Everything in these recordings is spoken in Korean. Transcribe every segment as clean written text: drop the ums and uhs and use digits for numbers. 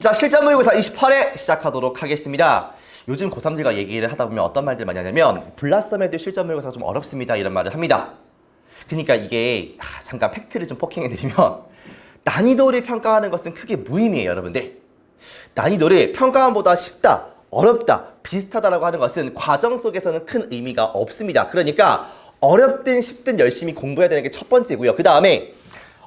자, 실전 모의고사 28회 시작하도록 하겠습니다. 요즘 고3들과 얘기를 하다 보면 어떤 말들 많이 하냐면 블라썸에도 실전 모의고사가 좀 어렵습니다 이런 말을 합니다. 그러니까 이게 잠깐 팩트를 좀 포킹해드리면 난이도를 평가하는 것은 크게 무의미해요 여러분들. 난이도를 평가함보다 쉽다, 어렵다, 비슷하다라고 하는 것은 과정 속에서는 큰 의미가 없습니다. 그러니까 어렵든 쉽든 열심히 공부해야 되는 게 첫 번째고요. 그 다음에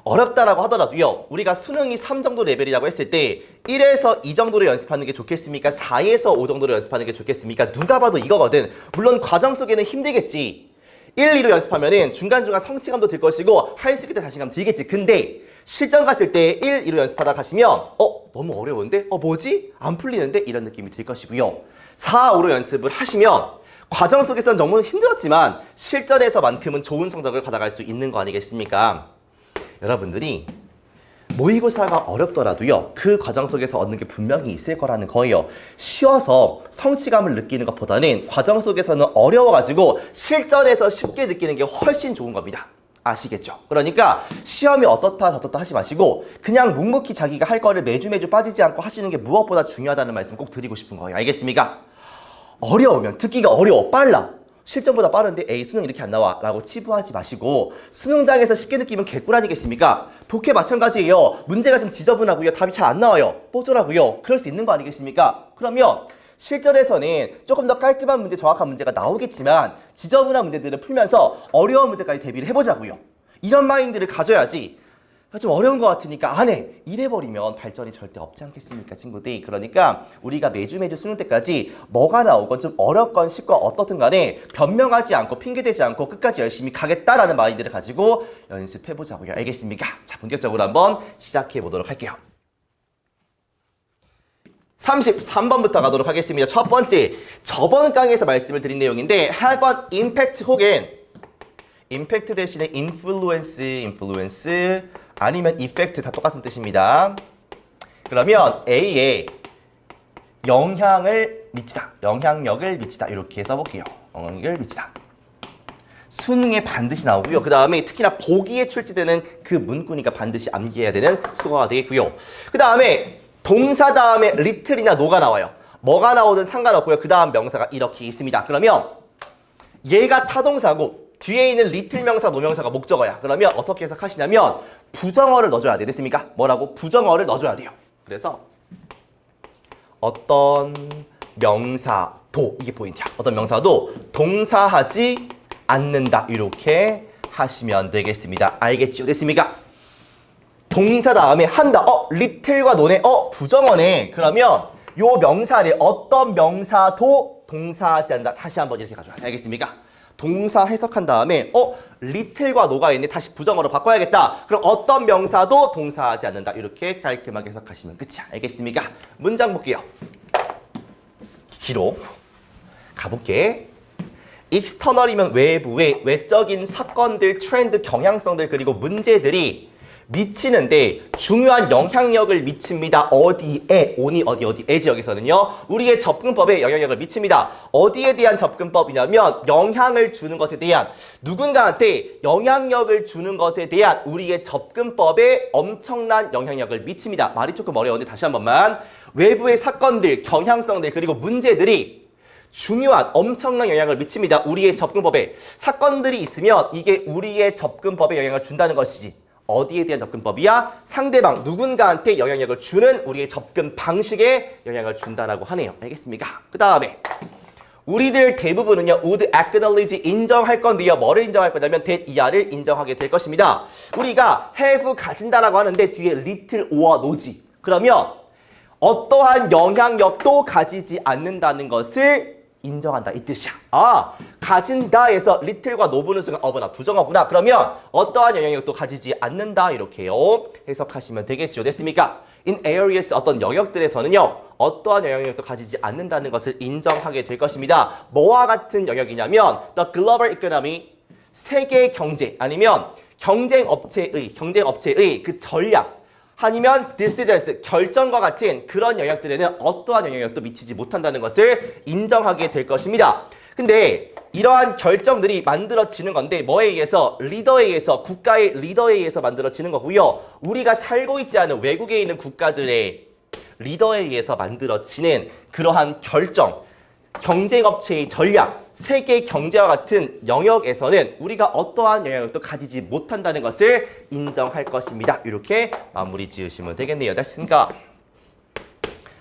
어렵다라고 하더라도요. 우리가 수능이 3 정도 레벨이라고 했을 때 1에서 2 정도로 연습하는 게 좋겠습니까? 4에서 5 정도로 연습하는 게 좋겠습니까? 누가 봐도 이거거든. 물론 과정 속에는 힘들겠지. 1, 2로 연습하면은 중간중간 성취감도 들 것이고 할 수 있게 자신감 들겠지. 근데 실전 갔을 때 1, 2로 연습하다 가시면 너무 어려운데? 뭐지? 안 풀리는데? 이런 느낌이 들 것이고요. 4, 5로 연습을 하시면 과정 속에서는 너무 힘들었지만 실전에서만큼은 좋은 성적을 받아갈 수 있는 거 아니겠습니까? 여러분들이 모의고사가 어렵더라도요. 그 과정 속에서 얻는 게 분명히 있을 거라는 거예요. 쉬워서 성취감을 느끼는 것보다는 과정 속에서는 어려워가지고 실전에서 쉽게 느끼는 게 훨씬 좋은 겁니다. 아시겠죠? 그러니까 시험이 어떻다 저떻다 하지 마시고 그냥 묵묵히 자기가 할 거를 매주 빠지지 않고 하시는 게 무엇보다 중요하다는 말씀 꼭 드리고 싶은 거예요. 알겠습니까? 어려우면 듣기가 어려워 빨라. 실전보다 빠른데 에이 수능 이렇게 안 나와 라고 치부하지 마시고 수능장에서 쉽게 느끼면 개꿀 아니겠습니까? 독해 마찬가지예요. 문제가 좀 지저분하고요. 답이 잘 안 나와요. 뽀쩌라고요. 그럴 수 있는 거 아니겠습니까? 그러면 실전에서는 조금 더 깔끔한 문제, 정확한 문제가 나오겠지만 지저분한 문제들을 풀면서 어려운 문제까지 대비를 해보자고요. 이런 마인드를 가져야지. 좀 어려운 것 같으니까 안 해. 이래버리면 발전이 절대 없지 않겠습니까, 친구들? 그러니까 우리가 매주 수능 때까지 뭐가 나오건 좀 어렵건 쉽건 어떻든 간에 변명하지 않고 핑계대지 않고 끝까지 열심히 가겠다라는 마인드를 가지고 연습해보자고요. 알겠습니까? 자, 본격적으로 한번 시작해보도록 할게요. 33번부터 가도록 하겠습니다. 첫 번째, 저번 강의에서 말씀을 드린 내용인데 have an impact 혹은 impact 대신에 influence 아니면 effect 다 똑같은 뜻입니다. 그러면 A에 영향을 미치다, 영향력을 미치다 이렇게 써볼게요. 영향력을 미치다. 수능에 반드시 나오고요. 그 다음에 특히나 보기에 출제되는 그 문구니까 반드시 암기해야 되는 수거가 되겠고요. 그 다음에 동사 다음에 little이나 no가 나와요. 뭐가 나오든 상관없고요. 그 다음 명사가 이렇게 있습니다. 그러면 얘가 타동사고 뒤에 있는 리틀 명사, 노명사가 목적어야. 그러면 어떻게 해석하시냐면 부정어를 넣어줘야 돼. 됐습니까? 뭐라고? 부정어를 넣어줘야 돼요. 그래서 어떤 명사도, 이게 포인트야. 어떤 명사도 동사하지 않는다. 이렇게 하시면 되겠습니다. 알겠지요? 됐습니까? 동사 다음에 한다. 리틀과 노네. 부정어네. 그러면 요 명사를 어떤 명사도 동사하지 않는다. 다시 한번 이렇게 가져와야 돼. 알겠습니까? 동사 해석한 다음에 little과 no가 있네. 다시 부정어로 바꿔야겠다. 그럼 어떤 명사도 동사하지 않는다. 이렇게 깔끔하게 해석하시면 끝이야. 알겠습니까? 문장 볼게요. 뒤로 가볼게. external이면 외부의 외적인 사건들, 트렌드, 경향성들 그리고 문제들이 미치는데 중요한 영향력을 미칩니다. 어디에? on이 어디 지역에서는요. 우리의 접근법에 영향력을 미칩니다. 어디에 대한 접근법이냐면 영향을 주는 것에 대한 누군가한테 영향력을 주는 것에 대한 우리의 접근법에 엄청난 영향력을 미칩니다. 말이 조금 어려운데 다시 한 번만. 외부의 사건들, 경향성들 그리고 문제들이 중요한 엄청난 영향을 미칩니다. 우리의 접근법에 사건들이 있으면 이게 우리의 접근법에 영향을 준다는 것이지. 어디에 대한 접근법이야? 상대방, 누군가한테 영향력을 주는 우리의 접근 방식에 영향을 준다라고 하네요. 알겠습니까? 그 다음에 우리들 대부분은요. would acknowledge 인정할 건데요. 뭐를 인정할 거냐면 that 이하를 인정하게 될 것입니다. 우리가 have 가진다라고 하는데 뒤에 little or no지. 그러면 어떠한 영향력도 가지지 않는다는 것을 인정한다 이 뜻이야. 가진다에서 little과 no 부는 순간 어브나 부정어구나. 그러면 어떠한 영향력도 가지지 않는다 이렇게요. 해석하시면 되겠죠. 됐습니까? In areas 어떤 영역들에서는요. 어떠한 영향력도 가지지 않는다는 것을 인정하게 될 것입니다. 뭐와 같은 영역이냐면 the global economy 세계 경제 아니면 경쟁 업체의 그 전략 아니면 decisions, 결정과 같은 그런 영역들에는 어떠한 영향력도 미치지 못한다는 것을 인정하게 될 것입니다. 근데 이러한 결정들이 만들어지는 건데 뭐에 의해서? 리더에 의해서, 국가의 리더에 의해서 만들어지는 거고요. 우리가 살고 있지 않은 외국에 있는 국가들의 리더에 의해서 만들어지는 그러한 결정, 경쟁업체의 전략, 세계 경제와 같은 영역에서는 우리가 어떠한 영향력도 가지지 못한다는 것을 인정할 것입니다. 이렇게 마무리 지으시면 되겠네요. 됐습니까?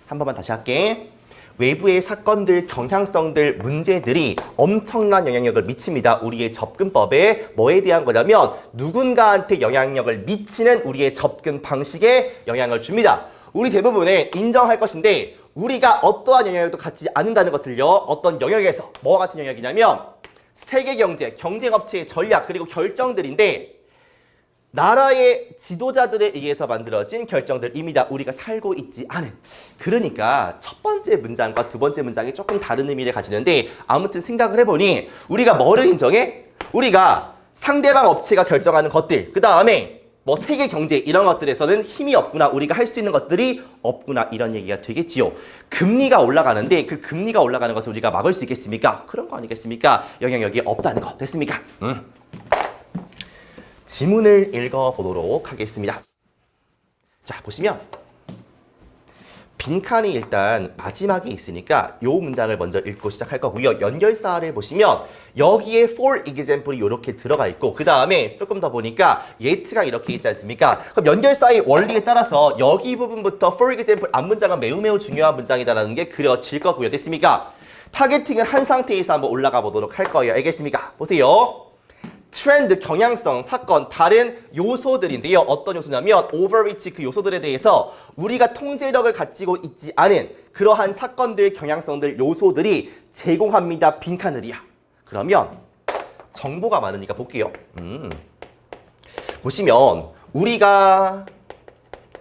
한 번만 다시 할게. 외부의 사건들, 경향성들, 문제들이 엄청난 영향력을 미칩니다. 우리의 접근법에 뭐에 대한 거냐면 누군가한테 영향력을 미치는 우리의 접근 방식에 영향을 줍니다. 우리 대부분은 인정할 것인데 우리가 어떠한 영향력도 갖지 않는다는 것을요. 어떤 영역에서 뭐와 같은 영역이냐면 세계 경제, 경쟁업체의 전략 그리고 결정들인데 나라의 지도자들에 의해서 만들어진 결정들입니다. 우리가 살고 있지 않은. 그러니까 첫 번째 문장과 두 번째 문장이 조금 다른 의미를 가지는데 아무튼 생각을 해보니 우리가 뭐를 인정해? 우리가 상대방 업체가 결정하는 것들 그 다음에 뭐 세계 경제 이런 것들에서는 힘이 없구나. 우리가 할 수 있는 것들이 없구나. 이런 얘기가 되겠지요. 금리가 올라가는데 그 금리가 올라가는 것을 우리가 막을 수 있겠습니까? 그런 거 아니겠습니까? 영향력이 없다는 거. 됐습니까? 지문을 읽어보도록 하겠습니다. 자, 보시면 빈칸이 일단 마지막에 있으니까 이 문장을 먼저 읽고 시작할 거고요. 연결사를 보시면 여기에 for example이 이렇게 들어가 있고 그 다음에 조금 더 보니까 yet가 이렇게 있지 않습니까? 그럼 연결사의 원리에 따라서 여기 부분부터 for example 앞문장은 매우 중요한 문장이다라는 게 그려질 거고요. 됐습니까? 타겟팅을 한 상태에서 한번 올라가 보도록 할 거예요. 알겠습니까? 보세요. 트렌드, 경향성, 사건, 다른 요소들인데요. 어떤 요소냐면 overreach 그 요소들에 대해서 우리가 통제력을 가지고 있지 않은 그러한 사건들, 경향성들, 요소들이 제공합니다. 빈칸을이야. 그러면 정보가 많으니까 볼게요. 보시면 우리가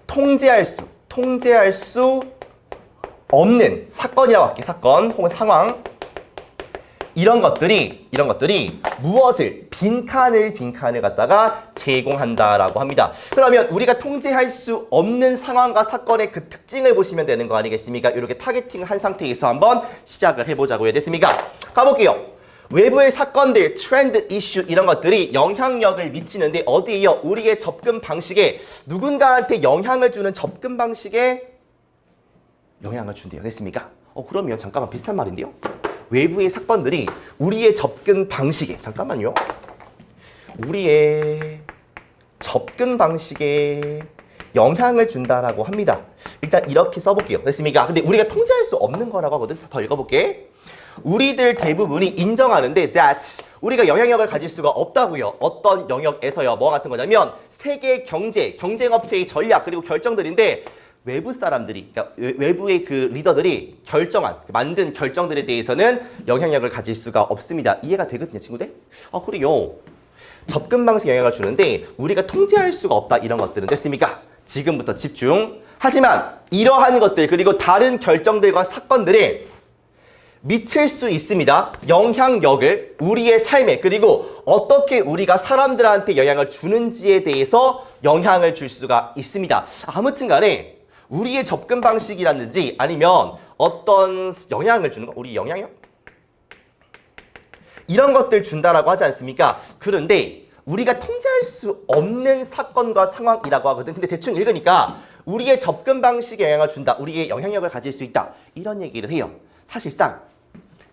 통제할 수 없는 사건이라고 할게요. 사건 혹은 상황. 이런 것들이 무엇을 빈칸을 갖다가 제공한다라고 합니다. 그러면 우리가 통제할 수 없는 상황과 사건의 그 특징을 보시면 되는 거 아니겠습니까? 이렇게 타겟팅을 한 상태에서 한번 시작을 해보자고요. 됐습니까? 가볼게요. 외부의 사건들, 트렌드, 이슈 이런 것들이 영향력을 미치는데 어디에요? 우리의 접근 방식에 누군가한테 영향을 주는 접근 방식에 영향을 준대요. 됐습니까? 그러면 잠깐만 비슷한 말인데요. 외부의 사건들이 우리의 접근 방식에 우리의 접근 방식에 영향을 준다라고 합니다. 일단 이렇게 써볼게요. 됐습니까? 근데 우리가 통제할 수 없는 거라고 하거든. 더 읽어볼게. 우리들 대부분이 인정하는데 that 우리가 영향력을 가질 수가 없다고요. 어떤 영역에서요. 뭐 같은 거냐면 세계 경제, 경쟁업체의 전략 그리고 결정들인데 외부 사람들이, 그러니까 외부의 그 리더들이 만든 결정들에 대해서는 영향력을 가질 수가 없습니다. 이해가 되거든요, 친구들? 그래요. 접근 방식에 영향을 주는데 우리가 통제할 수가 없다. 이런 것들은 됐습니까? 지금부터 집중. 하지만 이러한 것들 그리고 다른 결정들과 사건들에 미칠 수 있습니다. 영향력을 우리의 삶에 그리고 어떻게 우리가 사람들한테 영향을 주는지에 대해서 영향을 줄 수가 있습니다. 아무튼 간에 우리의 접근 방식이라든지 아니면 어떤 영향을 주는 거, 우리 영향력? 이런 것들 준다라고 하지 않습니까? 그런데 우리가 통제할 수 없는 사건과 상황이라고 하거든. 근데 대충 읽으니까 우리의 접근 방식에 영향을 준다. 우리의 영향력을 가질 수 있다. 이런 얘기를 해요. 사실상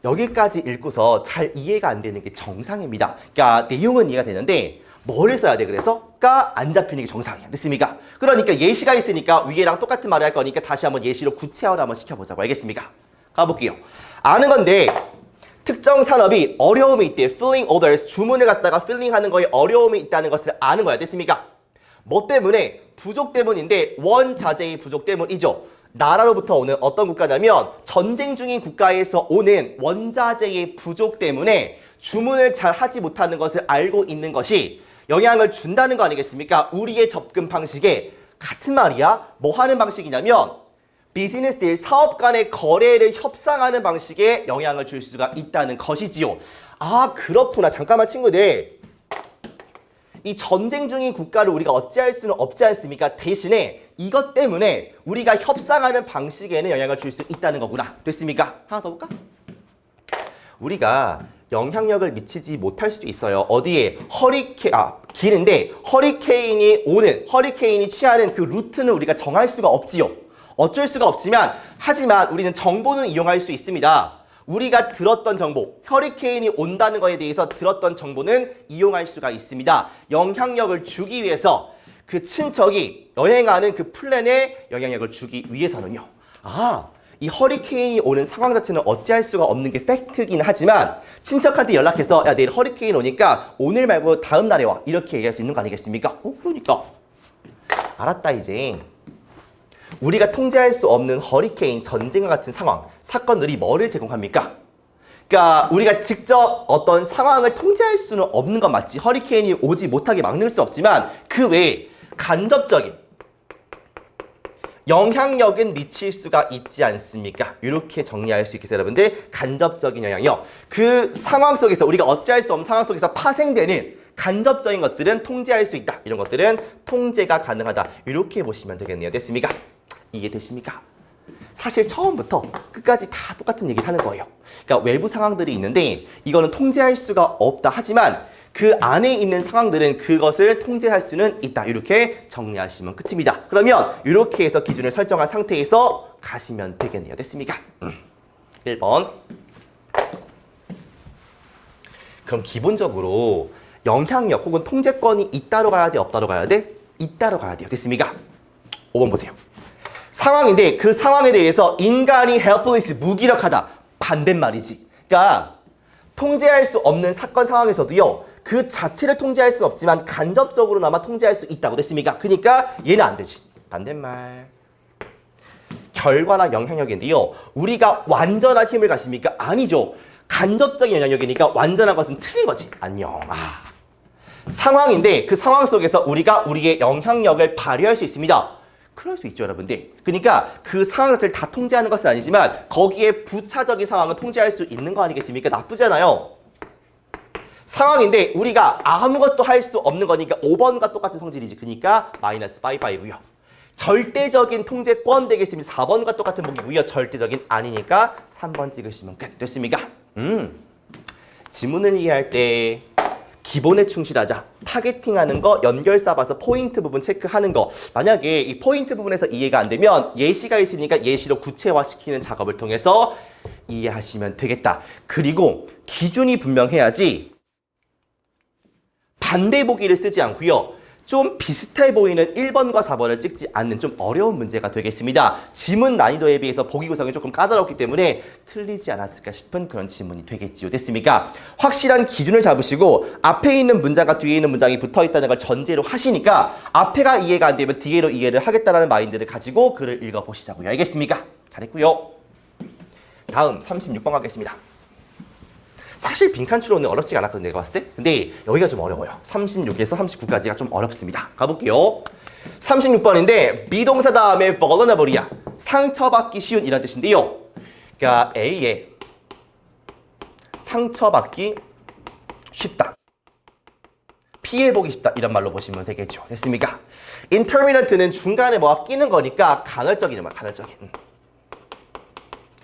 여기까지 읽고서 잘 이해가 안 되는 게 정상입니다. 그러니까 내용은 이해가 되는데 뭐를 써야 돼? 그래서 가 안 잡히는 게 정상이야. 됐습니까? 그러니까 예시가 있으니까 위에랑 똑같은 말을 할 거니까 다시 한번 예시로 구체화를 한번 시켜보자고. 알겠습니까? 가볼게요. 아는 건데 특정 산업이 어려움이 있대. filling orders, 주문을 갖다가 filling하는 거에 어려움이 있다는 것을 아는 거야. 됐습니까? 뭐 때문에? 부족 때문인데 원자재의 부족 때문이죠. 나라로부터 오는 어떤 국가냐면 전쟁 중인 국가에서 오는 원자재의 부족 때문에 주문을 잘 하지 못하는 것을 알고 있는 것이 영향을 준다는 거 아니겠습니까? 우리의 접근 방식에 같은 말이야. 뭐 하는 방식이냐면 비즈니스들, 사업 간의 거래를 협상하는 방식에 영향을 줄 수가 있다는 것이지요. 그렇구나. 잠깐만 친구들. 이 전쟁 중인 국가를 우리가 어찌할 수는 없지 않습니까? 대신에 이것 때문에 우리가 협상하는 방식에는 영향을 줄 수 있다는 거구나. 됐습니까? 하나 더 볼까? 우리가 영향력을 미치지 못할 수도 있어요. 어디에? 길인데 허리케인이 취하는 그 루트는 우리가 정할 수가 없지요. 어쩔 수가 없지만 하지만 우리는 정보는 이용할 수 있습니다. 우리가 들었던 정보, 허리케인이 온다는 것에 대해서 들었던 정보는 이용할 수가 있습니다. 영향력을 주기 위해서 그 친척이 여행하는 그 플랜에 영향력을 주기 위해서는요. 이 허리케인이 오는 상황 자체는 어찌할 수가 없는 게 팩트긴 하지만 친척한테 연락해서 야, 내일 허리케인 오니까 오늘 말고 다음 날에 와. 이렇게 얘기할 수 있는 거 아니겠습니까? 그러니까. 알았다 이제. 우리가 통제할 수 없는 허리케인, 전쟁과 같은 상황, 사건들이 뭐를 제공합니까? 그러니까 우리가 직접 어떤 상황을 통제할 수는 없는 건 맞지. 허리케인이 오지 못하게 막는 수는 없지만 그 외에 간접적인 영향력은 미칠 수가 있지 않습니까? 이렇게 정리할 수 있겠어요, 여러분들. 간접적인 영향력. 그 상황 속에서 우리가 어찌할 수 없는 상황 속에서 파생되는 간접적인 것들은 통제할 수 있다. 이런 것들은 통제가 가능하다. 이렇게 보시면 되겠네요. 됐습니까? 이해되십니까? 사실 처음부터 끝까지 다 똑같은 얘기를 하는 거예요. 그러니까 외부 상황들이 있는데 이거는 통제할 수가 없다. 하지만 그 안에 있는 상황들은 그것을 통제할 수는 있다. 이렇게 정리하시면 끝입니다. 그러면 이렇게 해서 기준을 설정한 상태에서 가시면 되겠네요. 됐습니까? 1번. 그럼 기본적으로 영향력 혹은 통제권이 있다로 가야 돼? 없다로 가야 돼? 있다로 가야 돼요. 됐습니까? 5번 보세요. 상황인데 그 상황에 대해서 인간이 helpless, 무기력하다. 반대말이지. 그러니까 통제할 수 없는 사건 상황에서도요. 그 자체를 통제할 수는 없지만 간접적으로나마 통제할 수 있다고 됐습니까? 그러니까 얘는 안 되지. 반대말. 결과나 영향력인데요. 우리가 완전한 힘을 가십니까? 아니죠. 간접적인 영향력이니까 완전한 것은 틀린 거지. 안녕. 상황인데 그 상황 속에서 우리가 우리의 영향력을 발휘할 수 있습니다. 그럴 수 있죠, 여러분들. 그러니까 그 상황 자체를 다 통제하는 것은 아니지만 거기에 부차적인 상황을 통제할 수 있는 거 아니겠습니까? 나쁘잖아요. 상황인데 우리가 아무것도 할 수 없는 거니까 5번과 똑같은 성질이지. 그러니까 마이너스 5고요. 절대적인 통제권 되겠습니다. 4번과 똑같은 보기고요. 절대적인 아니니까 3번 찍으시면 끝. 됐습니까? 지문을 이해할 때 기본에 충실하자. 타겟팅하는 거, 연결사 봐서 포인트 부분 체크하는 거. 만약에 이 포인트 부분에서 이해가 안 되면 예시가 있으니까 예시로 구체화시키는 작업을 통해서 이해하시면 되겠다. 그리고 기준이 분명해야지 반대 보기를 쓰지 않고요. 좀 비슷해 보이는 1번과 4번을 찍지 않는 좀 어려운 문제가 되겠습니다. 지문 난이도에 비해서 보기 구성이 조금 까다롭기 때문에 틀리지 않았을까 싶은 그런 지문이 되겠지요. 됐습니까? 확실한 기준을 잡으시고 앞에 있는 문장과 뒤에 있는 문장이 붙어 있다는 걸 전제로 하시니까 앞에가 이해가 안 되면 뒤로 이해를 하겠다는 마인드를 가지고 글을 읽어보시자고요. 알겠습니까? 잘했고요. 다음 36번 가겠습니다. 사실 빈칸 추론은 어렵지가 않았거든요, 내가 봤을 때. 근데 여기가 좀 어려워요. 36에서 39까지가 좀 어렵습니다. 가볼게요. 36번인데 비동사 다음에 vulnerable이야. 상처받기 쉬운 이란 뜻인데요. 그러니까 A에 상처받기 쉽다. 피해보기 쉽다. 이런 말로 보시면 되겠죠. 됐습니까? intermittent는 중간에 뭐가 끼는 거니까 간헐적인 말, 간헐적인.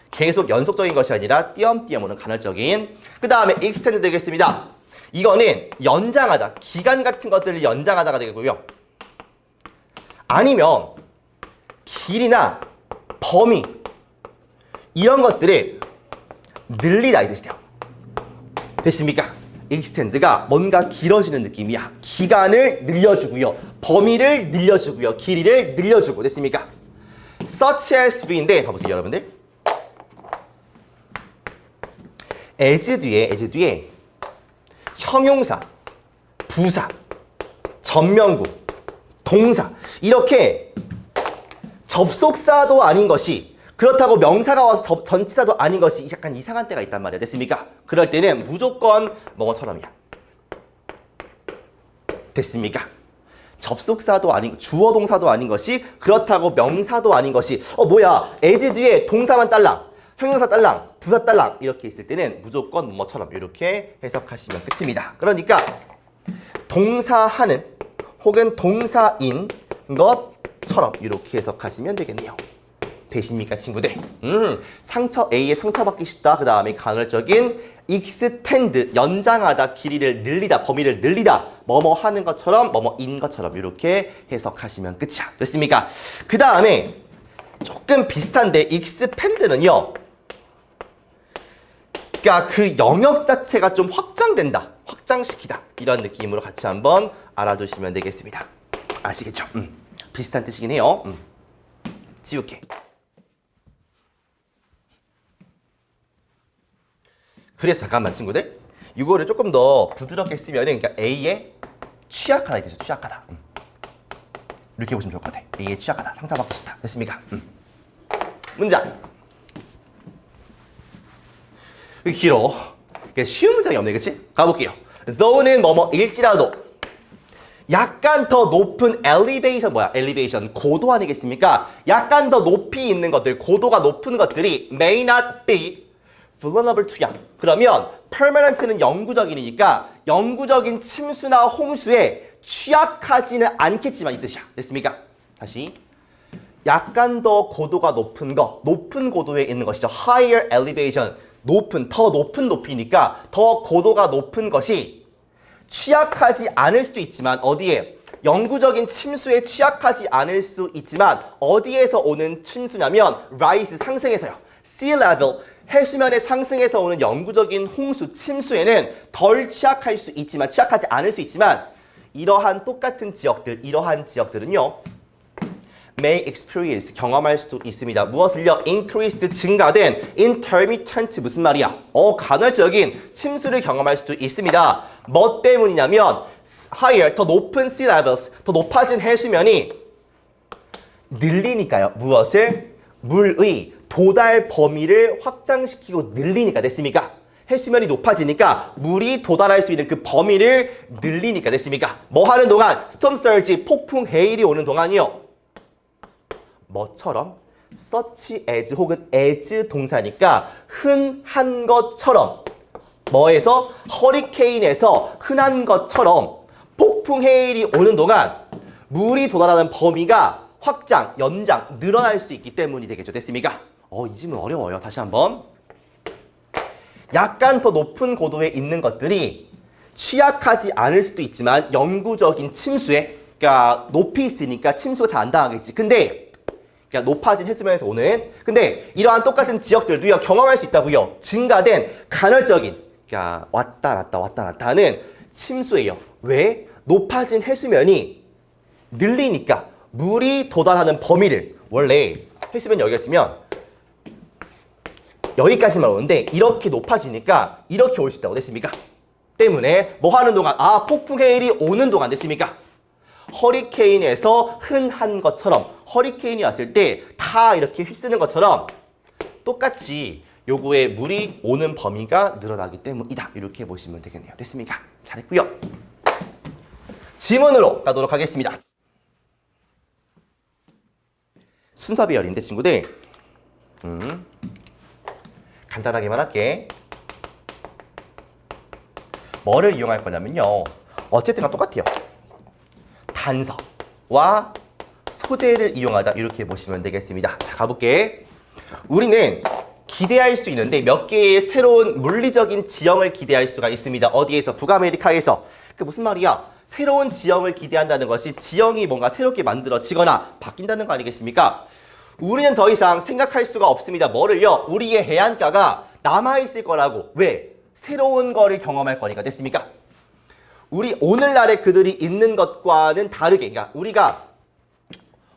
계속 연속적인 것이 아니라 띄엄띄엄 오는 간헐적인. 그 다음에 extend 되겠습니다. 이거는 연장하다. 기간 같은 것들을 연장하다가 되고요. 아니면 길이나 범위 이런 것들을 늘리다 이 뜻이에요. 됐습니까? extend가 뭔가 길어지는 느낌이야. 기간을 늘려주고요. 범위를 늘려주고요. 길이를 늘려주고. 됐습니까? such as B인데 봐보세요, 여러분들. as 뒤에 형용사, 부사, 전면구, 동사 이렇게 접속사도 아닌 것이 그렇다고 명사가 와서 전치사도 아닌 것이 약간 이상한 때가 있단 말이야. 됐습니까? 그럴 때는 무조건 뭐뭐처럼이야. 됐습니까? 접속사도 아닌 주어 동사도 아닌 것이 그렇다고 명사도 아닌 것이 뭐야 as 뒤에 동사만 딸랑 형용사 딸랑, 부사 딸랑 이렇게 있을 때는 무조건 뭐뭐처럼 이렇게 해석하시면 끝입니다. 그러니까 동사하는 혹은 동사인 것처럼 이렇게 해석하시면 되겠네요. 되십니까, 친구들? 상처 A에 상처받기 쉽다. 그 다음에 간헐적인 extend, 연장하다, 길이를 늘리다, 범위를 늘리다, 뭐뭐 하는 것처럼, 뭐뭐인 것처럼 이렇게 해석하시면 끝이야. 됐습니까? 그 다음에 조금 비슷한데 expand는요. 그러니까 그 영역 자체가 좀 확장된다. 확장시키다. 이런 느낌으로 같이 한번 알아두시면 되겠습니다. 아시겠죠? 비슷한 뜻이긴 해요. 지울게. 그래서 잠깐만 친구들. 이거를 조금 더 부드럽게 쓰면 그러니까 A의 취약하다 이거죠. 취약하다. 이렇게 보시면 좋을 것 같아. A의 취약하다. 상처받고 싶다. 됐습니까? 문장. 길어. 쉬운 문장이 없네, 그치? 가볼게요. though는 뭐뭐일지라도 약간 더 높은 elevation 뭐야? elevation 고도 아니겠습니까? 약간 더 높이 있는 것들, 고도가 높은 것들이 may not be vulnerable to야. 그러면 permanent는 영구적이니까 영구적인 침수나 홍수에 취약하지는 않겠지만 이 뜻이야. 됐습니까? 다시. 약간 더 고도가 높은 거, 높은 고도에 있는 것이죠. higher elevation. 높은, 더 높은 높이니까 더 고도가 높은 것이 취약하지 않을 수도 있지만 어디에? 영구적인 침수에 취약하지 않을 수 있지만 어디에서 오는 침수냐면 rise, 상승에서요. sea level, 해수면의 상승에서 오는 영구적인 홍수, 침수에는 덜 취약할 수 있지만 취약하지 않을 수 있지만 이러한 똑같은 지역들, 이러한 지역들은요. may experience, 경험할 수도 있습니다. 무엇을요? increased, 증가된 intermittent, 무슨 말이야? 간헐적인 침수를 경험할 수도 있습니다. 뭐 때문이냐면 higher, 더 높은 sea levels, 더 높아진 해수면이 늘리니까요. 무엇을? 물의 도달 범위를 확장시키고 늘리니까. 됐습니까? 해수면이 높아지니까 물이 도달할 수 있는 그 범위를 늘리니까. 됐습니까? 뭐 하는 동안? storm surge, 폭풍 해일이 오는 동안이요. 뭐처럼? such as 혹은 as 동사니까 흔한 것처럼 뭐에서? 허리케인에서 흔한 것처럼 폭풍 해일이 오는 동안 물이 도달하는 범위가 확장, 연장, 늘어날 수 있기 때문이 되겠죠. 됐습니까? 이 질문 어려워요. 다시 한번. 약간 더 높은 고도에 있는 것들이 취약하지 않을 수도 있지만 영구적인 침수에, 그러니까 높이 있으니까 침수가 잘 안 당하겠지. 근데 그러니까 높아진 해수면에서 오는, 근데 이러한 똑같은 지역들도요 경험할 수 있다고요. 증가된 간헐적인, 그러니까 왔다 갔다 하는 침수예요. 왜? 높아진 해수면이 늘리니까 물이 도달하는 범위를, 원래 해수면이 여기가 있으면 여기까지만 오는데 이렇게 높아지니까 이렇게 올 수 있다고. 됐습니까? 때문에 뭐 하는 동안? 폭풍 해일이 오는 동안. 됐습니까? 허리케인에서 흔한 것처럼, 허리케인이 왔을 때 다 이렇게 휩쓰는 것처럼 똑같이 요거에 물이 오는 범위가 늘어나기 때문이다. 이렇게 보시면 되겠네요. 됐습니까? 잘했고요. 지문으로 가도록 하겠습니다. 순서 배열인데 친구들 간단하게만 할게. 뭐를 이용할 거냐면요. 어쨌든 다 똑같아요. 단서와 소재를 이용하자. 이렇게 보시면 되겠습니다. 자, 가볼게. 우리는 기대할 수 있는데 몇 개의 새로운 물리적인 지형을 기대할 수가 있습니다. 어디에서? 북아메리카에서. 그 무슨 말이야? 새로운 지형을 기대한다는 것이 지형이 뭔가 새롭게 만들어지거나 바뀐다는 거 아니겠습니까? 우리는 더 이상 생각할 수가 없습니다. 뭐를요? 우리의 해안가가 남아있을 거라고. 왜? 새로운 거를 경험할 거니까. 됐습니까? 우리 오늘날에 그들이 있는 것과는 다르게, 그러니까 우리가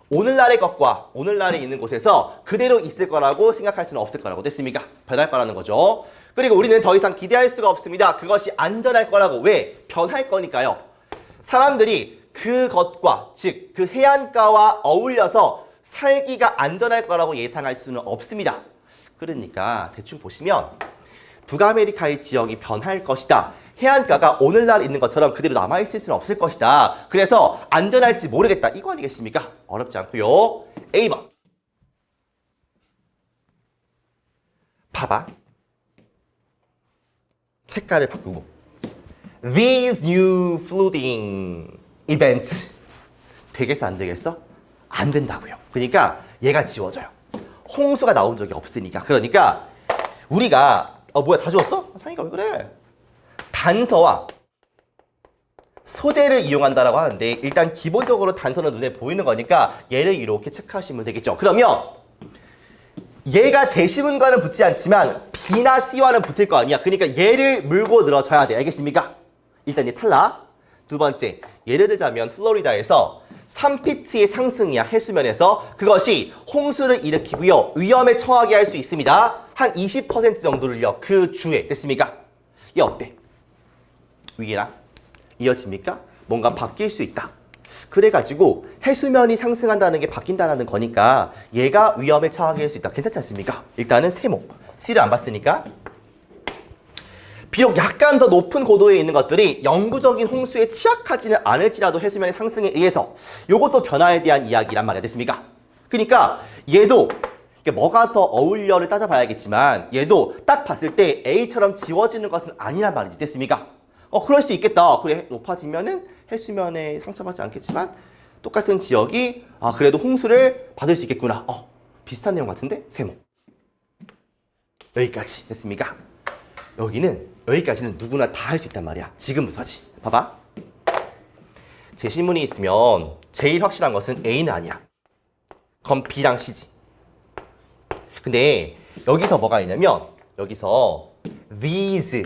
오늘날의 것과 오늘날에 있는 곳에서 그대로 있을 거라고 생각할 수는 없을 거라고. 됐습니까? 변할 거라는 거죠. 그리고 우리는 더 이상 기대할 수가 없습니다. 그것이 안전할 거라고. 왜? 변할 거니까요. 사람들이 그것과, 즉 그 해안가와 어울려서 살기가 안전할 거라고 예상할 수는 없습니다. 그러니까 대충 보시면 북아메리카의 지형이 변할 것이다. 해안가가 오늘날 있는 것처럼 그대로 남아있을 수는 없을 것이다. 그래서 안전할지 모르겠다. 이거 아니겠습니까? 어렵지 않고요. A번. 봐봐. 색깔을 바꾸고. These new flooding events. 되겠어 안 되겠어? 안 된다고요. 그러니까 얘가 지워져요. 홍수가 나온 적이 없으니까. 그러니까 우리가 뭐야 다 지웠어? 상이가 왜 그래? 단서와 소재를 이용한다라고 하는데 일단 기본적으로 단서는 눈에 보이는 거니까 얘를 이렇게 체크하시면 되겠죠. 그러면 얘가 제시문과는 붙지 않지만 B나 C와는 붙을 거 아니야. 그러니까 얘를 물고 늘어져야 돼. 알겠습니까? 일단 얘 탈락. 두 번째, 예를 들자면 플로리다에서 3피트의 상승이야. 해수면에서. 그것이 홍수를 일으키고요. 위험에 처하게 할 수 있습니다. 한 20% 정도를요. 그 주에. 됐습니까? 얘 어때? 위기랑 이어집니까? 뭔가 바뀔 수 있다. 그래가지고 해수면이 상승한다는 게 바뀐다는 거니까 얘가 위험에 처하게 할 수 있다. 괜찮지 않습니까? 일단은 세모. C를 안 봤으니까. 비록 약간 더 높은 고도에 있는 것들이 영구적인 홍수에 취약하지는 않을지라도 해수면의 상승에 의해서 이것도 변화에 대한 이야기란 말이야. 됐습니까? 그러니까 얘도 이게 뭐가 더 어울려를 따져봐야겠지만 얘도 딱 봤을 때 A처럼 지워지는 것은 아니란 말이지. 됐습니까? 그럴 수 있겠다. 그래, 높아지면은 해수면에 상처받지 않겠지만 똑같은 지역이 그래도 홍수를 받을 수 있겠구나. 비슷한 내용 같은데? 세모. 여기까지 됐습니까? 여기까지는 누구나 다 할 수 있단 말이야. 지금부터지. 봐봐. 제시문이 있으면 제일 확실한 것은 A는 아니야. 그럼 B랑 C지. 근데 여기서 뭐가 있냐면 여기서 these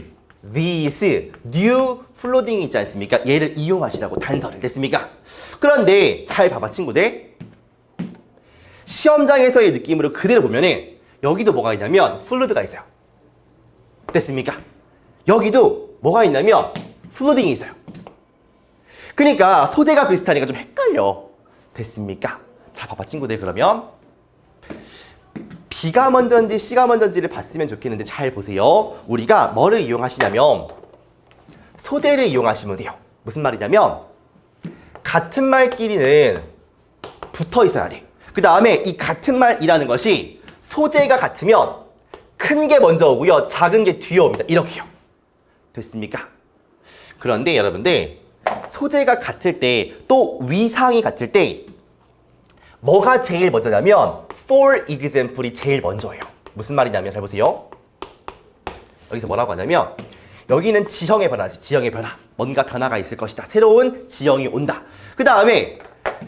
new flooding이 있지 않습니까? 얘를 이용하시라고 단서를 됐습니까? 그런데 잘 봐봐 친구들. 시험장에서의 느낌으로 그대로 보면은 여기도 뭐가 있냐면 flood가 있어요. 됐습니까? 여기도 뭐가 있냐면 flooding이 있어요. 그러니까 소재가 비슷하니까 좀 헷갈려. 됐습니까? 자 봐봐 친구들. 그러면 B가 먼저인지 C가 먼저인지를 봤으면 좋겠는데 잘 보세요. 우리가 뭐를 이용하시냐면 소재를 이용하시면 돼요. 무슨 말이냐면 같은 말끼리는 붙어 있어야 돼. 그 다음에 이 같은 말이라는 것이 소재가 같으면 큰 게 먼저 오고요. 작은 게 뒤에 옵니다. 이렇게요. 됐습니까? 그런데 여러분들 소재가 같을 때 또 위상이 같을 때 뭐가 제일 먼저냐면 for example이 제일 먼저예요. 무슨 말이냐면 잘 보세요. 여기서 뭐라고 하냐면 여기는 지형의 변화지. 지형의 변화. 뭔가 변화가 있을 것이다. 새로운 지형이 온다. 그 다음에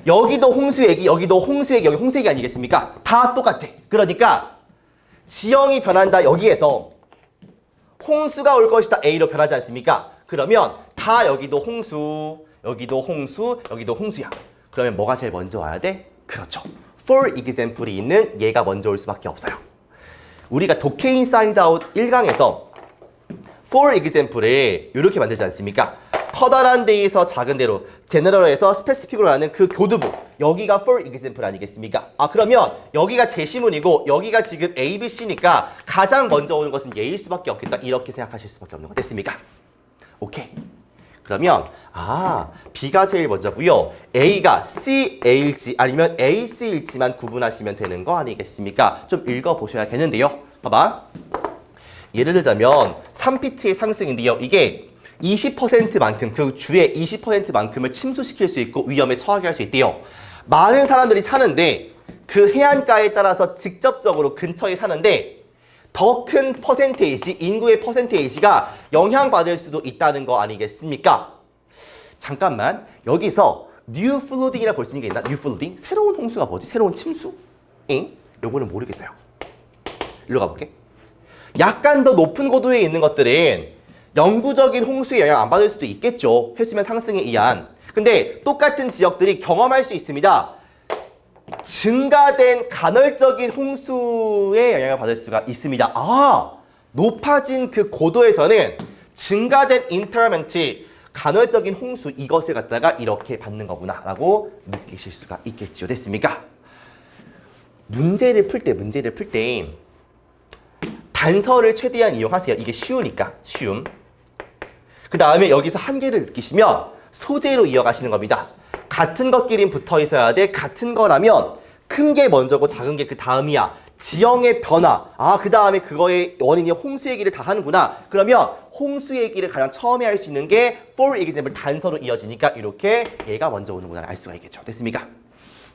여기도 홍수 얘기, 여기도 홍수 얘기, 여기 홍수 얘기 아니겠습니까? 다 똑같아. 그러니까 지형이 변한다. 여기에서 홍수가 올 것이다. A로 변하지 않습니까? 그러면 다 여기도 홍수, 여기도 홍수, 여기도 홍수야. 그러면 뭐가 제일 먼저 와야 돼? 그렇죠. for example이 있는 얘가 먼저 올 수밖에 없어요. 우리가 독해 인사이드 아웃 1강에서 for example을 이렇게 만들지 않습니까? 커다란 데에서 작은 데로, 제너럴에서 스페시픽으로 하는 그 교두부. 여기가 for example 아니겠습니까? 그러면 여기가 제시문이고 여기가 지금 A, B, C니까 가장 먼저 오는 것은 얘일 수밖에 없겠다. 이렇게 생각하실 수밖에 없는 거 됐습니까? 오케이. 그러면 B가 제일 먼저고요. A가 C, A일지 아니면 A, C일지만 구분하시면 되는 거 아니겠습니까? 좀 읽어보셔야겠는데요. 봐봐. 예를 들자면 3피트의 상승인데요. 이게 20%만큼, 그 주의 20%만큼을 침수시킬 수 있고 위험에 처하게 할 수 있대요. 많은 사람들이 사는데 그 해안가에 따라서 직접적으로 근처에 사는데 더 큰 퍼센테이지, 인구의 퍼센테이지가 영향받을 수도 있다는 거 아니겠습니까? 잠깐만, 여기서 new flooding이라고 볼 수 있는 게 있나? new flooding? 새로운 홍수가 뭐지? 새로운 침수? 요거는 모르겠어요. 일로 가볼게. 약간 더 높은 고도에 있는 것들은 영구적인 홍수에 영향 안 받을 수도 있겠죠. 해수면 상승에 의한. 근데 똑같은 지역들이 경험할 수 있습니다. 증가된 간헐적인 홍수에 영향을 받을 수가 있습니다. 높아진 그 고도에서는 증가된 인터멘트, 간헐적인 홍수, 이것을 갖다가 이렇게 받는 거구나 라고 느끼실 수가 있겠죠. 됐습니까? 문제를 풀 때 단서를 최대한 이용하세요. 이게 쉬우니까. 쉬움. 그 다음에 여기서 한계를 느끼시면 소재로 이어가시는 겁니다. 같은 것끼리 붙어 있어야 돼. 같은 거라면 큰 게 먼저고 작은 게 그 다음이야. 지형의 변화. 그 다음에 그거의 원인이 홍수 얘기를 다 하는구나. 그러면 홍수 얘기를 가장 처음에 할 수 있는 게 for example 단서로 이어지니까 이렇게 얘가 먼저 오는구나 알 수가 있겠죠. 됐습니까?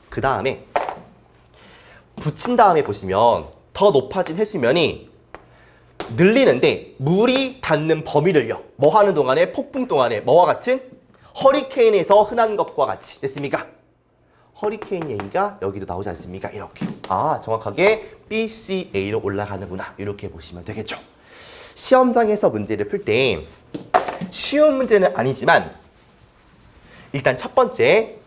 그 다음에 붙인 다음에 보시면 더 높아진 해수면이 늘리는데 물이 닿는 범위를요. 뭐 하는 동안에? 폭풍 동안에 뭐와 같은? 허리케인에서 흔한 것과 같이. 됐습니까? 허리케인 A가 여기도 나오지 않습니까? 이렇게. 아, 정확하게 BCA로 올라가는구나. 이렇게 보시면 되겠죠. 시험장에서 문제를 풀 때 쉬운 문제는 아니지만 일단 첫 번째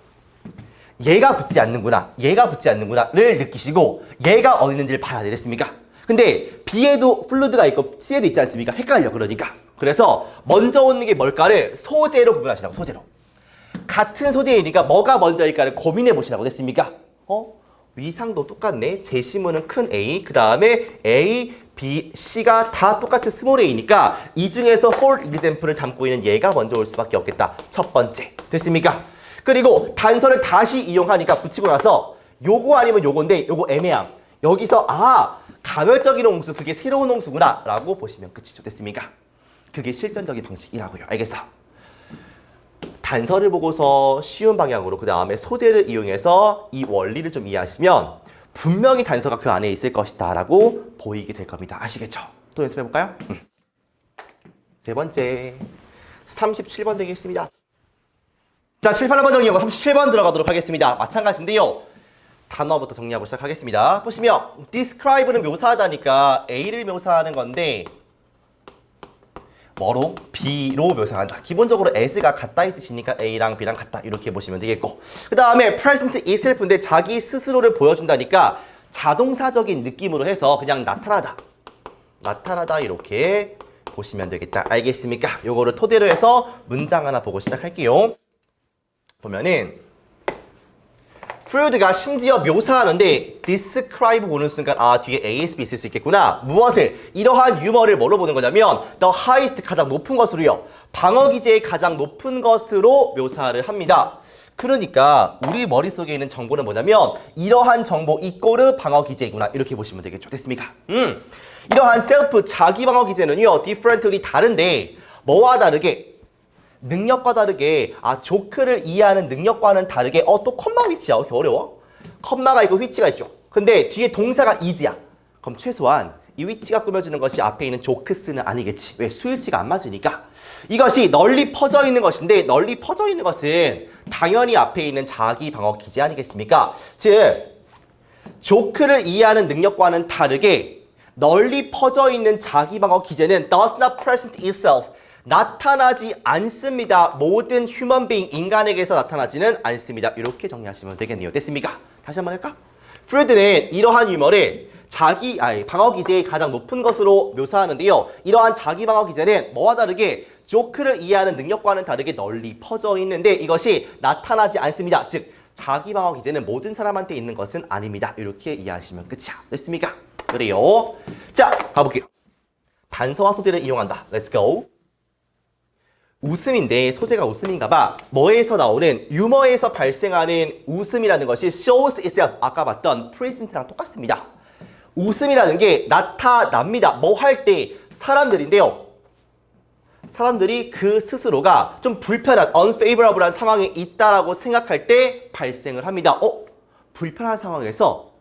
얘가 붙지 않는구나, 얘가 붙지 않는구나를 느끼시고 얘가 어디 있는지를 봐야 되겠습니까? 근데 B에도 플루이드가 있고 C에도 있지 않습니까? 헷갈려 그러니까. 그래서 먼저 오는 게 뭘까를 소재로 구분하시라고, 소재로. 같은 소재이니까 뭐가 먼저일까를 고민해 보시라고 됐습니까? 위상도 똑같네. 제시문은 큰 A, 그 다음에 A, B, C가 다 똑같은 스몰 a니까 이 중에서 for example을 담고 있는 얘가 먼저 올 수밖에 없겠다. 첫 번째. 됐습니까? 그리고 단서를 다시 이용하니까 붙이고 나서 요거 아니면 요건데 요거 애매함. 여기서 간헐적인 홍수, 그게 새로운 홍수구나 라고 보시면 끝이죠. 됐습니까? 그게 실전적인 방식이라고요. 알겠어? 단서를 보고서 쉬운 방향으로 그 다음에 소재를 이용해서 이 원리를 좀 이해하시면 분명히 단서가 그 안에 있을 것이다 라고 보이게 될 겁니다. 아시겠죠? 또 연습해볼까요? 세 번째 37번 되겠습니다. 자, 7, 8번 정리하고 37번 들어가도록 하겠습니다. 마찬가지인데요. 단어부터 정리하고 시작하겠습니다. 보시면 describe는 묘사하다니까 A를 묘사하는 건데 뭐로? B로 묘사한다. 기본적으로 as가 같다의 뜻이니까 A랑 B랑 같다 이렇게 보시면 되겠고, 그 다음에 present itself인데 자기 스스로를 보여준다니까 자동사적인 느낌으로 해서 그냥 나타나다 이렇게 보시면 되겠다. 알겠습니까? 요거를 토대로 해서 문장 하나 보고 시작할게요. 보면은 프루이드가 심지어 묘사하는데 describe 보는 순간 뒤에 ASB 있을 수 있겠구나. 무엇을? 이러한 유머를 뭐로 보는 거냐면 the highest 가장 높은 것으로요. 방어 기제의 가장 높은 것으로 묘사를 합니다. 그러니까 우리 머릿속에 있는 정보는 뭐냐면 이러한 정보 이꼬르 방어 기제이구나. 이렇게 보시면 되겠죠. 됐습니까? 이러한 self 자기 방어 기제는요. differently 다른데 뭐와 다르게? 능력과 다르게 조크를 이해하는 능력과는 다르게 또 컴마 위치야. 이렇게 어려워? 컴마가 있고 위치가 있죠. 근데 뒤에 동사가 is야. 그럼 최소한 이 위치가 꾸며지는 것이 앞에 있는 조크스는 아니겠지. 왜? 수일치가 안 맞으니까. 이것이 널리 퍼져 있는 것인데 널리 퍼져 있는 것은 당연히 앞에 있는 자기 방어 기제 아니겠습니까? 즉 조크를 이해하는 능력과는 다르게 널리 퍼져 있는 자기 방어 기제는 does not present itself. 나타나지 않습니다. 모든 휴먼 빙, 인간에게서 나타나지는 않습니다. 이렇게 정리하시면 되겠네요. 됐습니까? 다시 한번 할까? 프로이드는 이러한 유머를 방어 기제의 가장 높은 것으로 묘사하는데요. 이러한 자기 방어 기제는 뭐와 다르게 조크를 이해하는 능력과는 다르게 널리 퍼져 있는데 이것이 나타나지 않습니다. 즉 자기 방어 기제는 모든 사람한테 있는 것은 아닙니다. 이렇게 이해하시면 끝이야. 됐습니까? 그래요. 자, 가볼게요. 단서와 소재를 이용한다. Let's go. 웃음인데 소재가 웃음인가 봐. 뭐에서 나오는 유머에서 발생하는 웃음이라는 것이 shows itself. 아까 봤던 present랑 똑같습니다. 웃음이라는 게 나타납니다. 뭐 할 때? 사람들인데요. 사람들이 그 스스로가 좀 불편한 unfavorable한 상황에 있다라고 생각할 때 발생을 합니다. 불편한 상황에서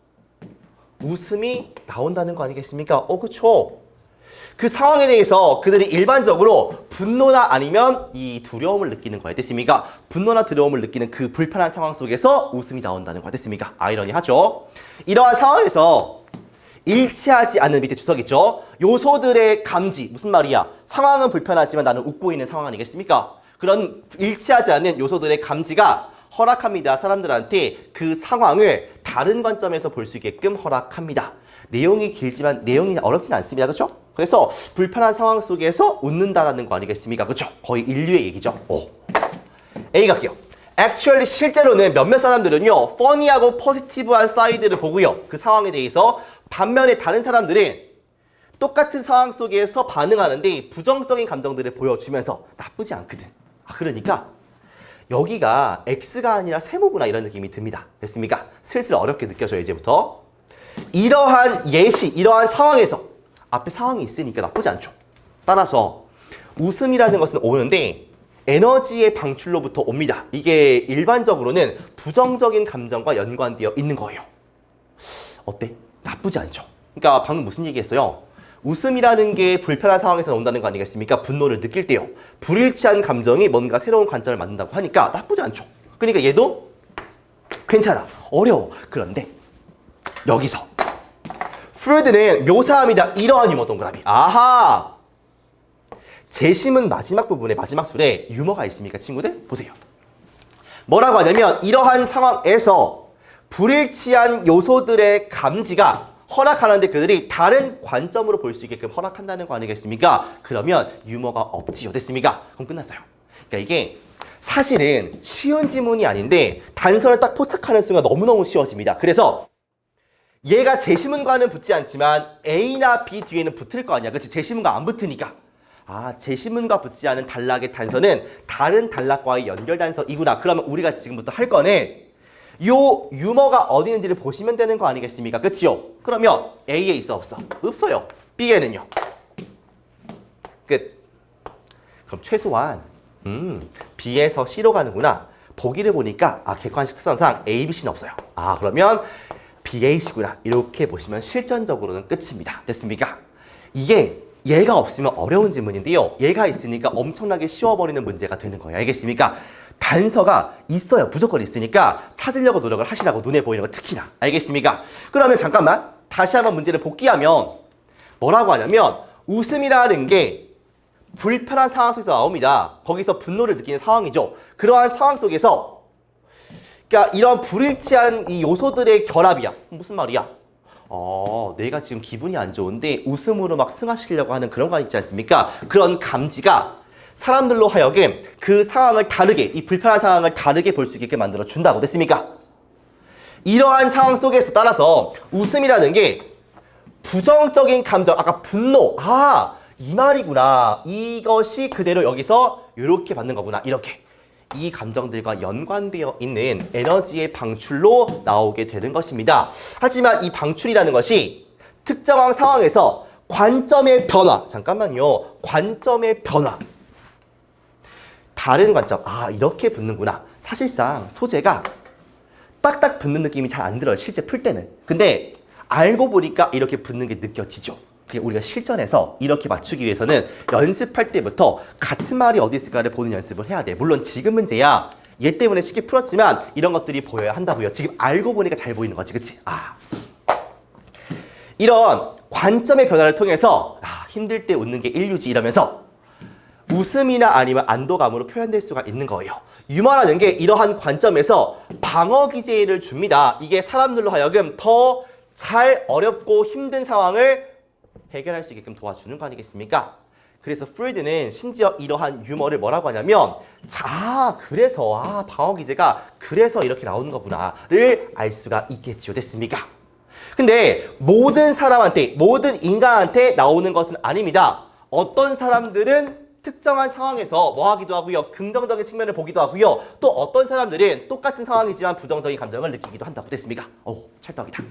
웃음이 나온다는 거 아니겠습니까? 그쵸? 그 상황에 대해서 그들이 일반적으로 분노나 아니면 이 두려움을 느끼는 거예요. 됐습니까? 분노나 두려움을 느끼는 그 불편한 상황 속에서 웃음이 나온다는 거 됐습니까? 아이러니하죠? 이러한 상황에서 일치하지 않는 밑에 주석 있죠? 요소들의 감지. 무슨 말이야? 상황은 불편하지만 나는 웃고 있는 상황 아니겠습니까? 그런 일치하지 않는 요소들의 감지가 허락합니다. 사람들한테 그 상황을 다른 관점에서 볼 수 있게끔 허락합니다. 내용이 길지만 내용이 어렵진 않습니다. 그렇죠? 그래서 불편한 상황 속에서 웃는다라는 거 아니겠습니까? 그렇죠? 거의 인류의 얘기죠. A 갈게요. Actually 실제로는 몇몇 사람들은요. funny하고 positive한 사이드를 보고요. 그 상황에 대해서 반면에 다른 사람들은 똑같은 상황 속에서 반응하는데 부정적인 감정들을 보여주면서 나쁘지 않거든. 그러니까 여기가 X가 아니라 세모구나 이런 느낌이 듭니다. 됐습니까? 슬슬 어렵게 느껴져요. 이제부터. 이러한 예시, 이러한 상황에서 앞에 상황이 있으니까 나쁘지 않죠. 따라서 웃음이라는 것은 오는데 에너지의 방출로부터 옵니다. 이게 일반적으로는 부정적인 감정과 연관되어 있는 거예요. 어때? 나쁘지 않죠. 그러니까 방금 무슨 얘기했어요? 웃음이라는 게 불편한 상황에서 온다는 거 아니겠습니까? 분노를 느낄 때요. 불일치한 감정이 뭔가 새로운 관점을 만든다고 하니까 나쁘지 않죠. 그러니까 얘도 괜찮아. 어려워. 그런데 여기서 프로이드는 묘사합니다. 이러한 유머 동그라미. 아하! 재심은 마지막 부분에 마지막 줄에 유머가 있습니까, 친구들? 보세요. 뭐라고 하냐면 이러한 상황에서 불일치한 요소들의 감지가 허락하는데 그들이 다른 관점으로 볼 수 있게끔 허락한다는 거 아니겠습니까? 그러면 유머가 없지요. 됐습니까? 그럼 끝났어요. 그러니까 이게 사실은 쉬운 지문이 아닌데 단서를 딱 포착하는 순간 너무너무 쉬워집니다. 그래서 얘가 제시문과는 붙지 않지만 A나 B 뒤에는 붙을 거 아니야. 그치? 제시문과 안 붙으니까. 아, 제시문과 붙지 않은 단락의 단서는 다른 단락과의 연결 단서이구나. 그러면 우리가 지금부터 할 거는 요 유머가 어디 있는지를 보시면 되는 거 아니겠습니까? 그치요? 그러면 A에 있어 없어? 없어요. B에는요? 끝. 그럼 최소한 B에서 C로 가는구나. 보기를 보니까 객관식 특성상 A, B, C는 없어요. 그러면 BAC구나. 이렇게 보시면 실전적으로는 끝입니다. 됐습니까? 이게 얘가 없으면 어려운 질문인데요. 얘가 있으니까 엄청나게 쉬워버리는 문제가 되는 거예요. 알겠습니까? 단서가 있어요. 무조건 있으니까 찾으려고 노력을 하시라고, 눈에 보이는 거 특히나. 알겠습니까? 그러면 잠깐만 다시 한번 문제를 복기하면 뭐라고 하냐면 웃음이라는 게 불편한 상황 속에서 나옵니다. 거기서 분노를 느끼는 상황이죠. 그러한 상황 속에서 그러니까 이런 불일치한 이 요소들의 결합이야. 무슨 말이야? 내가 지금 기분이 안 좋은데 웃음으로 막 승화시키려고 하는 그런 거 있지 않습니까? 그런 감지가 사람들로 하여금 그 상황을 다르게, 이 불편한 상황을 다르게 볼 수 있게 만들어 준다고. 됐습니까? 이러한 상황 속에서 따라서 웃음이라는 게 부정적인 감정, 아까 분노, 이 말이구나. 이것이 그대로 여기서 이렇게 받는 거구나. 이렇게. 이 감정들과 연관되어 있는 에너지의 방출로 나오게 되는 것입니다. 하지만 이 방출이라는 것이 특정한 상황에서 관점의 변화, 잠깐만요. 관점의 변화. 다른 관점, 이렇게 붙는구나. 사실상 소재가 딱딱 붙는 느낌이 잘 안 들어요. 실제 풀 때는. 근데 알고 보니까 이렇게 붙는 게 느껴지죠. 우리가 실전에서 이렇게 맞추기 위해서는 연습할 때부터 같은 말이 어디 있을까를 보는 연습을 해야 돼. 물론 지금 문제야 얘 때문에 쉽게 풀었지만 이런 것들이 보여야 한다고요. 지금 알고 보니까 잘 보이는 거지. 그치? 이런 관점의 변화를 통해서 힘들 때 웃는 게 인류지 이러면서 웃음이나 아니면 안도감으로 표현될 수가 있는 거예요. 유머라는 게 이러한 관점에서 방어 기제를 줍니다. 이게 사람들로 하여금 더 잘 어렵고 힘든 상황을 해결할 수 있게끔 도와주는 거 아니겠습니까? 그래서 프로이드는 심지어 이러한 유머를 뭐라고 하냐면 그래서 방어 기제가 그래서 이렇게 나오는 거구나를 알 수가 있겠지요. 됐습니까? 근데 모든 사람한테, 모든 인간한테 나오는 것은 아닙니다. 어떤 사람들은 특정한 상황에서 뭐 하기도 하고요. 긍정적인 측면을 보기도 하고요. 또 어떤 사람들은 똑같은 상황이지만 부정적인 감정을 느끼기도 한다고. 됐습니까? 찰떡이다.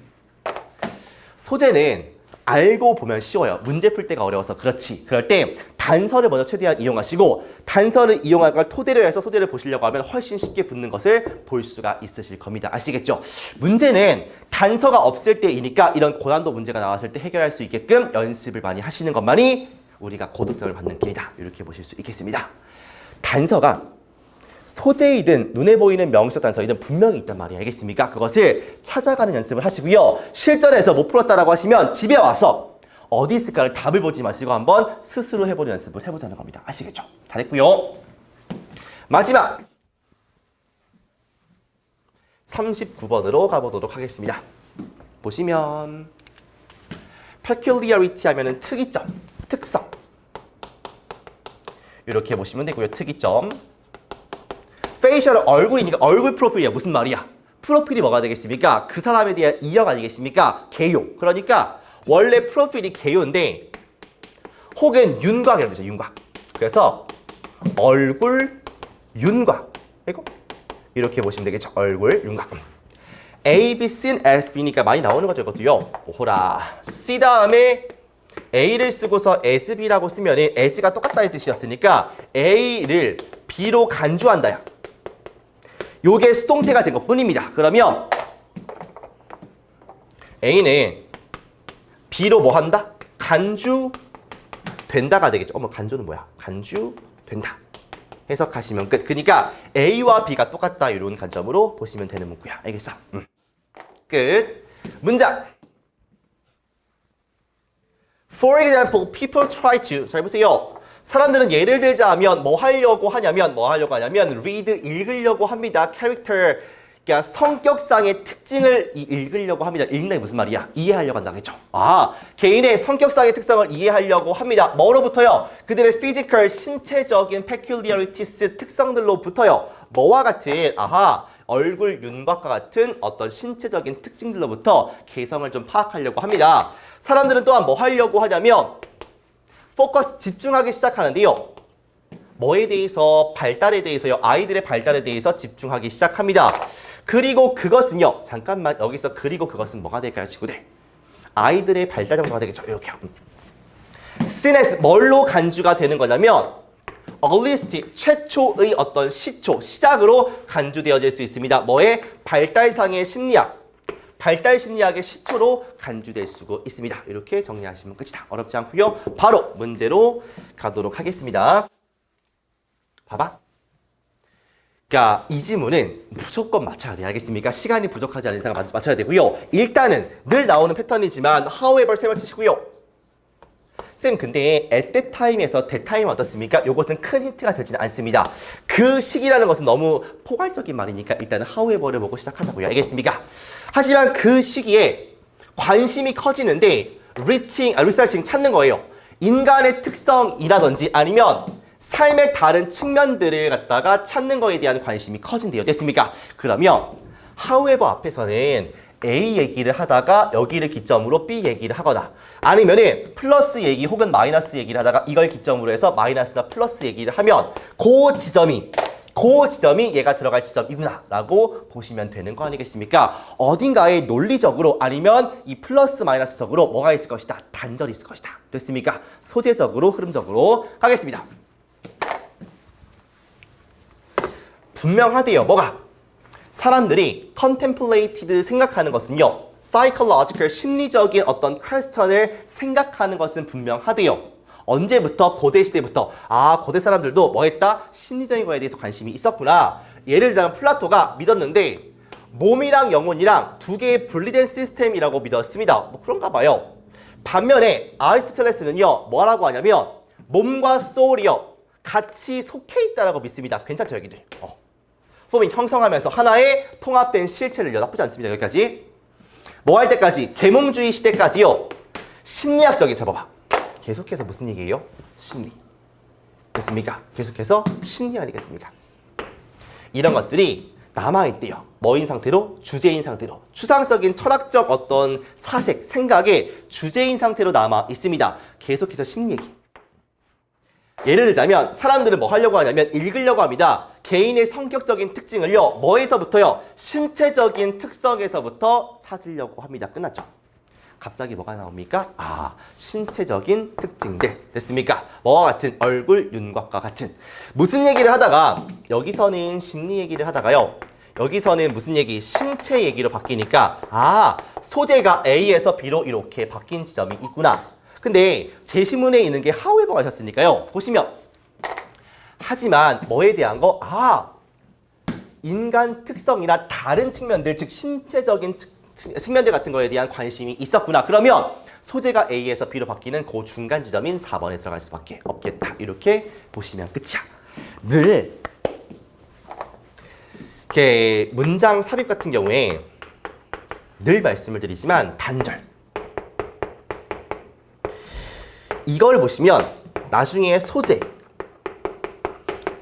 소재는 알고 보면 쉬워요. 문제 풀 때가 어려워서 그렇지. 그럴 때 단서를 먼저 최대한 이용하시고 단서를 이용할 걸 토대로 해서 소재를 보시려고 하면 훨씬 쉽게 붙는 것을 볼 수가 있으실 겁니다. 아시겠죠? 문제는 단서가 없을 때이니까 이런 고난도 문제가 나왔을 때 해결할 수 있게끔 연습을 많이 하시는 것만이 우리가 고득점을 받는 길이다. 이렇게 보실 수 있겠습니다. 단서가 소재이든 눈에 보이는 명시적 단서이든 분명히 있단 말이에요. 알겠습니까? 그것을 찾아가는 연습을 하시고요. 실전에서 못 풀었다라고 하시면 집에 와서 어디 있을까를 답을 보지 마시고 한번 스스로 해보는 연습을 해보자는 겁니다. 아시겠죠? 잘했고요. 마지막 39번으로 가보도록 하겠습니다. 보시면 peculiarity 하면은 특이점, 특성 이렇게 보시면 되고요. 특이점 페이셜 얼굴이니까 얼굴 프로필이야. 무슨 말이야? 프로필이 뭐가 되겠습니까? 그 사람에 대한 이력 아니겠습니까? 개요. 그러니까 원래 프로필이 개요인데 혹은 윤곽이라고 하죠. 윤곽. 그래서 얼굴 윤곽. 이렇게 보시면 되겠죠. 얼굴 윤곽. A, B, C는 S, B니까 많이 나오는 거죠. 이것도요. 오호라. C 다음에 A를 쓰고서 as B라고 쓰면 as가 똑같다는 뜻이었으니까 A를 B로 간주한다야. 요게 수동태가 된 것뿐입니다. 그러면 A는 B로 뭐 한다? 간주된다가 되겠죠. 간주는 뭐야? 간주된다. 해석하시면 끝. 그러니까 A와 B가 똑같다 이런 관점으로 보시면 되는 문구야. 알겠어? 끝. 문장. For example, people try to. 잘 보세요. 사람들은 예를 들자면 뭐 하려고 하냐면 read 읽으려고 합니다. character 그러니까 성격상의 특징을 읽으려고 합니다. 읽는 게 무슨 말이야? 이해하려고 한다겠죠. 개인의 성격상의 특성을 이해하려고 합니다. 뭐로부터요? 그들의 physical 신체적인 peculiarities 특성들로부터요. 뭐와 같은 얼굴 윤곽과 같은 어떤 신체적인 특징들로부터 개성을 좀 파악하려고 합니다. 사람들은 또한 뭐 하려고 하냐면 포커스 집중하기 시작하는데요. 뭐에 대해서? 발달에 대해서요. 아이들의 발달에 대해서 집중하기 시작합니다. 그리고 그것은요. 잠깐만 여기서 그리고 그것은 뭐가 될까요, 친구들? 아이들의 발달 정도가 되겠죠. 이렇게요. synes 뭘로 간주가 되는 거냐면 earliest 최초의 어떤 시초, 시작으로 간주되어질 수 있습니다. 뭐의? 발달상의 심리학. 발달 심리학의 시초로 간주될 수가 있습니다. 이렇게 정리하시면 끝이다. 어렵지 않고요. 바로 문제로 가도록 하겠습니다. 봐봐. 그러니까 이 지문은 무조건 맞춰야 돼. 알겠습니까? 시간이 부족하지 않은 이상 맞춰야 되고요. 일단은 늘 나오는 패턴이지만 however 세 번 치시고요. 쌤 근데 at that time에서 that time 어떻습니까? 이것은 큰 힌트가 되지는 않습니다. 그 시기라는 것은 너무 포괄적인 말이니까 일단은 however를 보고 시작하자고요. 알겠습니까? 하지만 그 시기에 관심이 커지는데 researching 찾는 거예요. 인간의 특성이라든지 아니면 삶의 다른 측면들을 갖다가 찾는 거에 대한 관심이 커진대요. 됐습니까? 그러면 however 앞에서는 A 얘기를 하다가 여기를 기점으로 B 얘기를 하거나 아니면은 플러스 얘기 혹은 마이너스 얘기를 하다가 이걸 기점으로 해서 마이너스나 플러스 얘기를 하면 그 지점이 얘가 들어갈 지점이구나 라고 보시면 되는 거 아니겠습니까? 어딘가에 논리적으로 아니면 이 플러스 마이너스적으로 뭐가 있을 것이다? 단절이 있을 것이다. 됐습니까? 소재적으로 흐름적으로 가겠습니다. 분명하대요. 뭐가? 사람들이 contemplated 생각하는 것은요. psychological 심리적인 어떤 question을 생각하는 것은 분명하대요. 언제부터? 고대 시대부터. 고대 사람들도 뭐 했다? 심리적인 거에 대해서 관심이 있었구나. 예를 들자면 플라토가 믿었는데 몸이랑 영혼이랑 두 개의 분리된 시스템이라고 믿었습니다. 뭐 그런가 봐요. 반면에 아리스토텔레스는요. 뭐라고 하냐면 몸과 소울이요. 같이 속해 있다라고 믿습니다. 괜찮죠, 여기들? 폼이 형성하면서 하나의 통합된 실체를요. 나쁘지 않습니다. 여기까지. 뭐 할 때까지? 계몽주의 시대까지요. 심리학적인 잡아봐. 계속해서 무슨 얘기예요? 심리. 됐습니까? 계속해서 심리 아니겠습니까? 이런 것들이 남아있대요. 뭐인 상태로? 주제인 상태로. 추상적인 철학적 어떤 사색, 생각의 주제인 상태로 남아 있습니다. 계속해서 심리 얘기. 예를 들자면 사람들은 뭐 하려고 하냐면 읽으려고 합니다. 개인의 성격적인 특징을요. 뭐에서부터요? 신체적인 특성에서부터 찾으려고 합니다. 끝났죠? 갑자기 뭐가 나옵니까? 신체적인 특징들. 됐습니까? 뭐와 같은? 얼굴 윤곽과 같은. 무슨 얘기를 하다가 여기서는 심리 얘기를 하다가요. 여기서는 무슨 얘기? 신체 얘기로 바뀌니까 소재가 A에서 B로 이렇게 바뀐 지점이 있구나. 근데 제시문에 있는 게 however 하셨으니까요. 보시면 하지만 뭐에 대한 거? 인간 특성이나 다른 측면들, 즉 신체적인 측면들 같은 거에 대한 관심이 있었구나. 그러면 소재가 A에서 B로 바뀌는 그 중간 지점인 4번에 들어갈 수밖에 없겠다. 이렇게 보시면 끝이야. 늘 이렇게 문장 삽입 같은 경우에 늘 말씀을 드리지만 단절. 이걸 보시면 나중에 소재,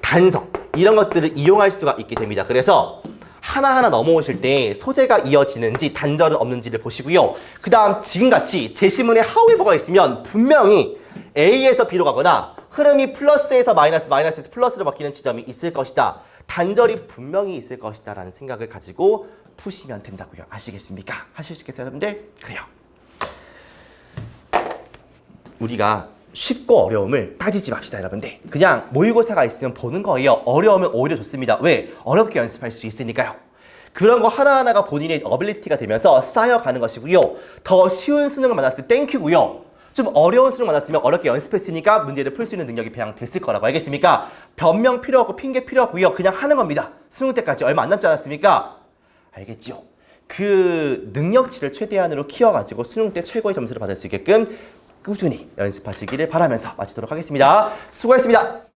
단서 이런 것들을 이용할 수가 있게 됩니다. 그래서 하나하나 넘어오실 때 소재가 이어지는지 단절은 없는지를 보시고요. 그 다음 지금같이 제시문에 however가 있으면 분명히 A에서 B로 가거나 흐름이 플러스에서 마이너스, 마이너스에서 플러스로 바뀌는 지점이 있을 것이다. 단절이 분명히 있을 것이다 라는 생각을 가지고 푸시면 된다고요. 아시겠습니까? 하실 수 있겠어요, 여러분들? 그래요. 우리가 쉽고 어려움을 따지지 맙시다, 여러분들. 그냥 모의고사가 있으면 보는 거예요. 어려우면 오히려 좋습니다. 왜? 어렵게 연습할 수 있으니까요. 그런 거 하나하나가 본인의 어빌리티가 되면서 쌓여가는 것이고요. 더 쉬운 수능을 만났을 때 땡큐고요. 좀 어려운 수능 많았으면 어렵게 연습했으니까 문제를 풀 수 있는 능력이 배양됐을 거라고. 알겠습니까? 변명 필요 없고 핑계 필요 없고요. 그냥 하는 겁니다. 수능 때까지 얼마 안 남지 않았습니까? 알겠죠? 그 능력치를 최대한으로 키워가지고 수능 때 최고의 점수를 받을 수 있게끔 꾸준히 연습하시기를 바라면서 마치도록 하겠습니다. 수고하셨습니다.